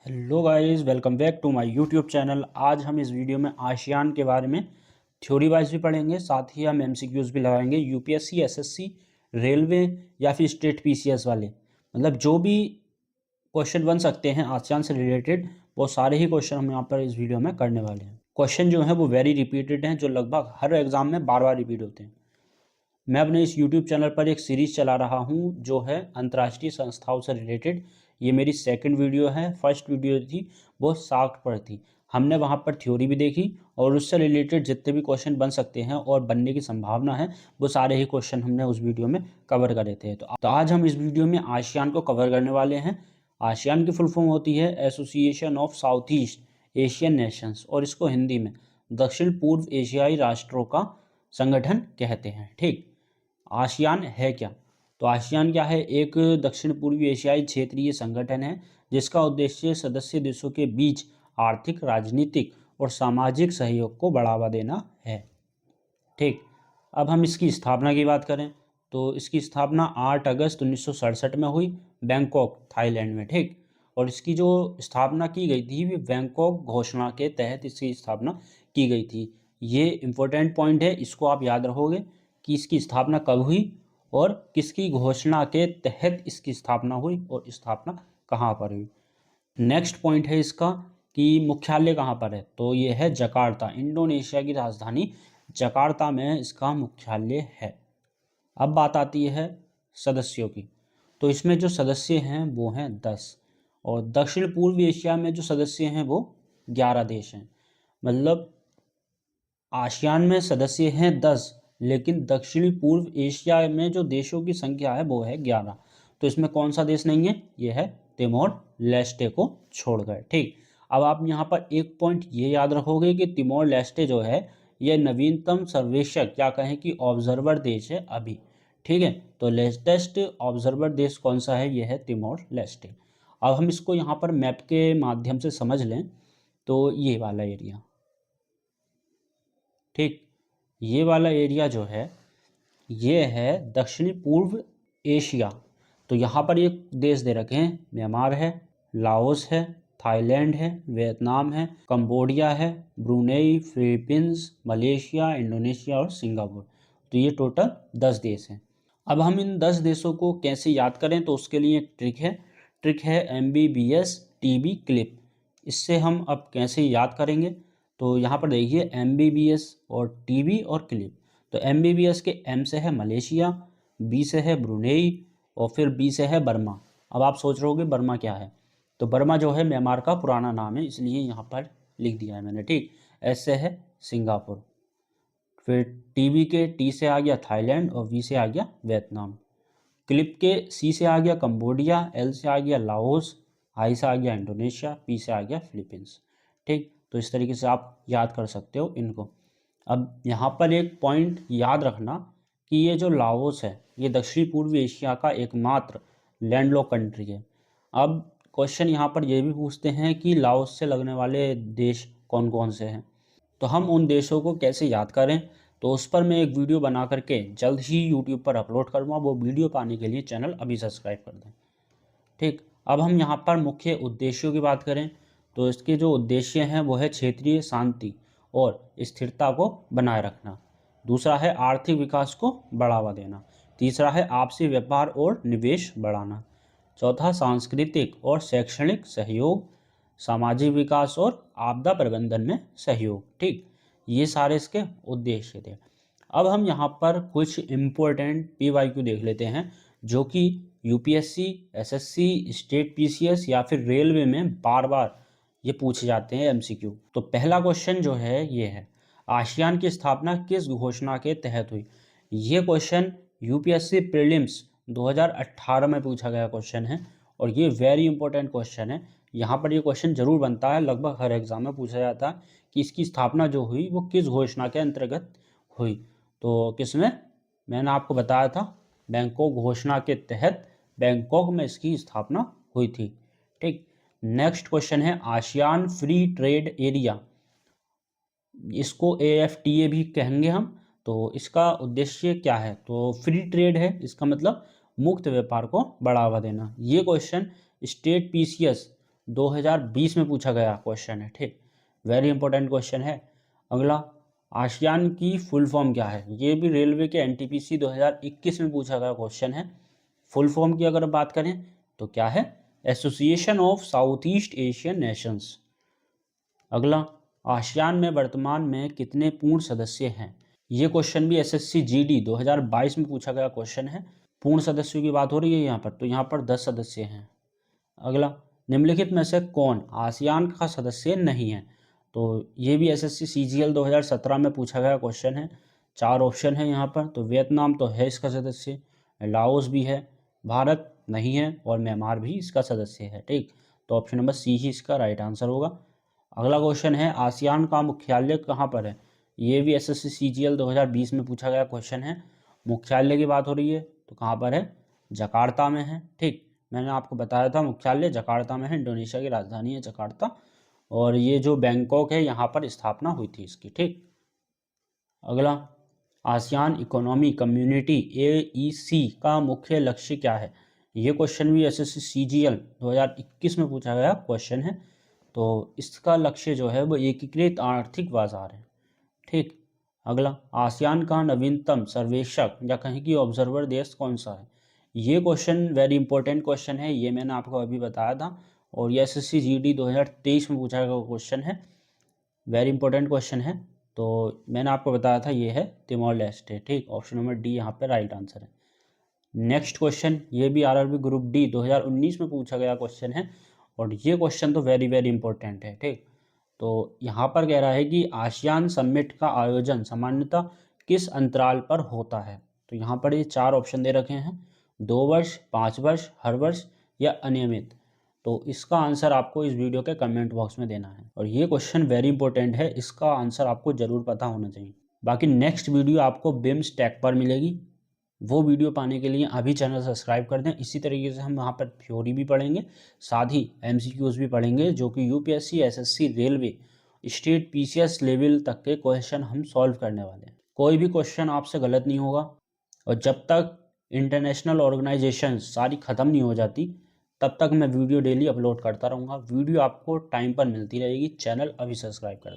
Hello guys, welcome back to my YouTube channel. आज हम इस वीडियो में आसियान के बारे में थ्योरी वाइज भी पढ़ेंगे, साथ ही हम एमसीक्यूज भी लगाएंगे। यूपीएससी, एसएससी, रेलवे या फिर स्टेट पीसीएस वाले, मतलब जो भी क्वेश्चन बन सकते हैं आसियान से रिलेटेड, वो सारे ही क्वेश्चन हम यहाँ पर इस वीडियो में करने वाले हैं। क्वेश्चन जो है वो वेरी रिपीटेड हैं, जो लगभग हर एग्जाम में बार बार रिपीट होते हैं। मैं अपने इस YouTube चैनल पर एक सीरीज़ चला रहा हूँ जो है अंतर्राष्ट्रीय संस्थाओं से रिलेटेड। ये मेरी सेकंड वीडियो है। फर्स्ट वीडियो थी वो साख्त पर थी। हमने वहाँ पर थ्योरी भी देखी और उससे रिलेटेड जितने भी क्वेश्चन बन सकते हैं और बनने की संभावना है, वो सारे ही क्वेश्चन हमने उस वीडियो में कवर करे थे। तो आज हम इस वीडियो में आसियान को कवर करने वाले हैं। आसियान की फुल फॉर्म होती है association of south east Asian Nations, और इसको हिंदी में दक्षिण पूर्व एशियाई राष्ट्रों का संगठन कहते हैं। ठीक, आसियान है क्या? तो आसियान क्या है? एक दक्षिण पूर्वी एशियाई क्षेत्रीय संगठन है जिसका उद्देश्य सदस्य देशों के बीच आर्थिक, राजनीतिक और सामाजिक सहयोग को बढ़ावा देना है। ठीक, अब हम इसकी स्थापना की बात करें तो इसकी स्थापना 8 अगस्त 1967 में हुई, बैंकॉक, थाईलैंड में। ठीक, और इसकी जो स्थापना की गई थी वो बैंकॉक घोषणा के तहत इसकी स्थापना की गई थी। ये इम्पोर्टेंट पॉइंट है, इसको आप याद रखोगे कि इसकी स्थापना कब हुई और किसकी घोषणा के तहत इसकी स्थापना हुई और स्थापना कहाँ पर हुई। नेक्स्ट पॉइंट है इसका कि मुख्यालय कहाँ पर है, तो ये है जकार्ता, इंडोनेशिया की राजधानी जकार्ता में इसका मुख्यालय है। अब बात आती है सदस्यों की, तो इसमें जो सदस्य हैं वो हैं 10, और दक्षिण पूर्व एशिया में जो सदस्य हैं वो 11 देश हैं। मतलब आसियान में सदस्य हैं 10, लेकिन दक्षिणी पूर्व एशिया में जो देशों की संख्या है वो है 11। तो इसमें कौन सा देश नहीं है? ये है तिमोर लेस्टे को छोड़कर। ठीक, अब आप यहाँ पर एक पॉइंट ये याद रखोगे कि तिमोर लेस्टे जो है ये नवीनतम सर्वेक्षक या कहें कि ऑब्जर्वर देश है अभी। ठीक है, तो लेटेस्ट ऑब्जर्वर देश कौन सा है? ये है तिमोर लेस्टे। अब हम इसको यहाँ पर मैप के माध्यम से समझ लें तो ये वाला एरिया, ठीक, ये वाला एरिया जो है ये है दक्षिणी पूर्व एशिया। तो यहाँ पर ये देश दे रखे हैं, म्यांमार है, लाओस है, थाईलैंड है, वियतनाम है, कंबोडिया है, ब्रुनेई, फिलीपींस, मलेशिया, इंडोनेशिया और सिंगापुर। तो ये टोटल 10 देश हैं। अब हम इन 10 देशों को कैसे याद करें, तो उसके लिए एक ट्रिक है MBBS TB क्लिप। इससे हम अब कैसे याद करेंगे, तो यहाँ पर देखिए MBBS और TB और क्लिप। तो MBBS के M से है मलेशिया, B से है ब्रुनेई और फिर B से है बर्मा। अब आप सोच रहे होगे बर्मा क्या है, तो बर्मा जो है म्यांमार का पुराना नाम है, इसलिए यहाँ पर लिख दिया है मैंने। ठीक, S से है सिंगापुर, फिर TB के T से आ गया थाईलैंड और V से आ गया वियतनाम। क्लिप के C से आ गया कंबोडिया, L से आ गया लाओस, I से आ गया इंडोनेशिया, P से आ गया फिलीपींस। ठीक, तो इस तरीके से आप याद कर सकते हो इनको। अब यहाँ पर एक पॉइंट याद रखना कि ये जो लाओस है ये दक्षिण पूर्व एशिया का एकमात्र लैंडलॉक कंट्री है। अब क्वेश्चन यहाँ पर ये भी पूछते हैं कि लाओस से लगने वाले देश कौन कौन से हैं, तो हम उन देशों को कैसे याद करें, तो उस पर मैं एक वीडियो बना करके जल्द ही यूट्यूब पर अपलोड करूँगा। वो वीडियो पाने के लिए चैनल अभी सब्सक्राइब कर दें। ठीक, अब हम यहाँ पर मुख्य उद्देश्यों की बात करें तो इसके जो उद्देश्य हैं वो है क्षेत्रीय शांति और स्थिरता को बनाए रखना। दूसरा है आर्थिक विकास को बढ़ावा देना। तीसरा है आपसी व्यापार और निवेश बढ़ाना। चौथा सांस्कृतिक और शैक्षणिक सहयोग, सामाजिक विकास और आपदा प्रबंधन में सहयोग। ठीक, ये सारे इसके उद्देश्य थे। अब हम यहाँ पर कुछ इम्पोर्टेंट PYQ देख लेते हैं जो कि UPSC, SSC, स्टेट PCS या फिर रेलवे में बार बार ये पूछे जाते हैं MCQ। तो पहला क्वेश्चन जो है ये है, आसियान की स्थापना किस घोषणा के तहत हुई? ये क्वेश्चन UPSC प्रीलिम्स 2018 में पूछा गया क्वेश्चन है और ये वेरी इंपॉर्टेंट क्वेश्चन है। यहाँ पर ये क्वेश्चन जरूर बनता है, लगभग हर एग्जाम में पूछा जाता है कि इसकी स्थापना जो हुई वो किस घोषणा के अंतर्गत हुई। तो किसमें? मैंने आपको बताया था बैंकॉक घोषणा के तहत बैंकॉक में इसकी स्थापना हुई थी। ठीक, नेक्स्ट क्वेश्चन है आसियान फ्री ट्रेड एरिया, इसको AFTA भी कहेंगे हम। तो इसका उद्देश्य क्या है, तो फ्री ट्रेड है, इसका मतलब मुक्त व्यापार को बढ़ावा देना। ये क्वेश्चन स्टेट PCS 2020 में पूछा गया क्वेश्चन है, ठीक, वेरी इंपॉर्टेंट क्वेश्चन है। अगला, आसियान की फुल फॉर्म क्या है? ये भी रेलवे के एनटीपीसी 2021 में पूछा गया क्वेश्चन है। फुल फॉर्म की अगर बात करें तो क्या है? Association of south east Asian Nations. अगला, आसियान में वर्तमान में कितने पूर्ण सदस्य हैं? ये क्वेश्चन भी एसएससी जीडी 2022 में पूछा गया क्वेश्चन है। पूर्ण सदस्यों की बात हो रही है यहाँ पर, तो यहाँ पर 10 सदस्य हैं। अगला, निम्नलिखित में से कौन आसियान का सदस्य नहीं है? तो ये भी एसएससी सीजीएल 2017 में पूछा गया क्वेश्चन है। 4 ऑप्शन है यहाँ पर, तो वियतनाम तो है इसका सदस्य, लाओस भी है, भारत नहीं है और म्यांमार भी इसका सदस्य है, ठीक। तो ऑप्शन नंबर सी ही इसका राइट आंसर होगा। अगला क्वेश्चन है, आसियान का मुख्यालय कहाँ पर है? ये भी एसएससी सीजीएल 2020 में पूछा गया क्वेश्चन है। मुख्यालय की बात हो रही है तो कहाँ पर है? जकार्ता में है, ठीक। मैंने आपको बताया था मुख्यालय जकार्ता में है, इंडोनेशिया की राजधानी है जकार्ता, और ये जो बैंकॉक है यहाँ पर स्थापना हुई थी इसकी, ठीक। अगला, आसियान इकोनॉमी कम्युनिटी AEC का मुख्य लक्ष्य क्या है? ये क्वेश्चन भी एसएससी सीजीएल 2021 में पूछा गया क्वेश्चन है। तो इसका लक्ष्य जो है वो एकीकृत आर्थिक बाजार है, ठीक। अगला, आसियान का नवीनतम सर्वेक्षक या कहें कि ऑब्जर्वर देश कौन सा है? ये क्वेश्चन वेरी इंपॉर्टेंट क्वेश्चन है, ये मैंने आपको अभी बताया था, और ये एसएससी जीडी 2023 में पूछा गया क्वेश्चन है, वेरी इंपॉर्टेंट क्वेश्चन है। तो मैंने आपको बताया था ये है तिमोर लेस्टे, ठीक। ऑप्शन नंबर डी यहाँ पे राइट आंसर है। नेक्स्ट क्वेश्चन, ये भी आरआरबी ग्रुप डी 2019 में पूछा गया क्वेश्चन है, और ये क्वेश्चन तो वेरी वेरी इंपॉर्टेंट है, ठीक। तो यहाँ पर कह रहा है कि आसियान समिट का आयोजन सामान्यतः किस अंतराल पर होता है? तो यहाँ पर ये 4 ऑप्शन दे रखे हैं, 2 वर्ष, 5 वर्ष, हर वर्ष या अनियमित। तो इसका आंसर आपको इस वीडियो के कमेंट बॉक्स में देना है, और ये क्वेश्चन वेरी इंपॉर्टेंट है, इसका आंसर आपको जरूर पता होना चाहिए। बाकी नेक्स्ट वीडियो आपको बिम्स टेक पर मिलेगी, वो वीडियो पाने के लिए अभी चैनल सब्सक्राइब कर दें। इसी तरीके से हम वहाँ पर थ्योरी भी पढ़ेंगे, साथ ही MCQs भी पढ़ेंगे, जो कि UPSC, SSC, railway, state PCS level तक के क्वेश्चन हम सॉल्व करने वाले हैं। कोई भी क्वेश्चन आपसे गलत नहीं होगा, और जब तक इंटरनेशनल ऑर्गेनाइजेशन सारी ख़त्म नहीं हो जाती तब तक मैं वीडियो डेली अपलोड करता रहूँगा। वीडियो आपको टाइम पर मिलती रहेगी। चैनल अभी सब्सक्राइब कर